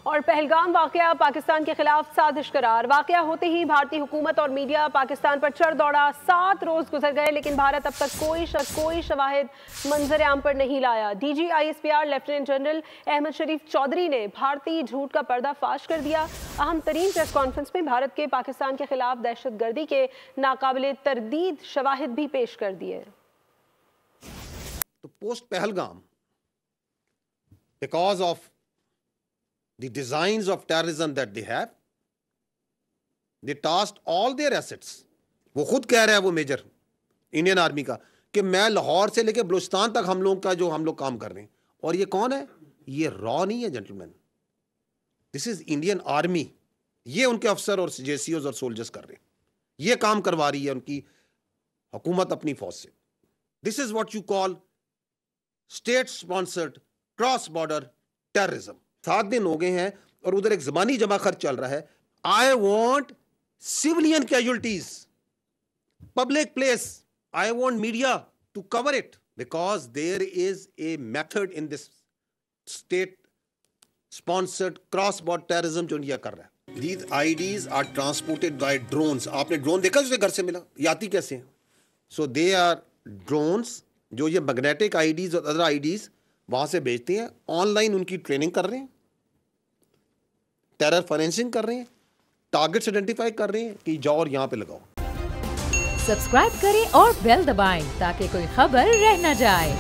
और पहलगाम वाकया पाकिस्तान के खिलाफ साजिश करार। वाकया होते ही भारतीय हुकूमत और मीडिया पाकिस्तान पर चढ़ दौड़ा। 7 रोज गुजर गए लेकिन भारत अब तक कोई शवाहिद मंजर आम पर नहीं लाया। DG ISPR lieutenant general Ahmed Sharif Chaudhry ने भारतीय झूठ का पर्दाफाश कर दिया। अहम तरीन प्रेस कॉन्फ्रेंस में भारत के पाकिस्तान के खिलाफ दहशतगर्दी के नाकाबिले तरदीद शवाहिद भी पेश कर दिए। तो post Pahalgam, because of the designs of terrorism that they have, they tossed all their assets. वो खुद कह रहा है वो मेजर इंडियन आर्मी का कि मैं लाहौर से लेके बलूचिस्तान तक हम लोग काम कर रहे हैं। और ये कौन है? ये रॉ नहीं है gentleman, this is Indian army. ये उनके अफसर और JCOs और सोल्जर्स कर रहे हैं, ये काम करवा रही है उनकी हुकूमत अपनी फौज से। This is what you call state sponsored cross border terrorism. 7 दिन हो गए हैं और उधर एक ज़बानी जमा खर्च चल रहा है। I want civilian casualties, public place, I want media to cover it because there is a method in this state sponsored cross border terrorism जो इंडिया कर रहा है। These IDs are transported by drones. आपने drone देखा जो घर से मिला, ये आती कैसे हैं? सो दे आर ड्रोन्स जो ये मैग्नेटिक IDs और अदर IDs वहां से भेजते हैं। ऑनलाइन उनकी ट्रेनिंग कर रहे हैं, टेरर फाइनेंसिंग कर रहे हैं, टारगेट्स आइडेंटिफाई कर रहे हैं कि जाओ और यहां पे लगाओ। सब्सक्राइब करें और बेल दबाएं ताकि कोई खबर रह न जाए।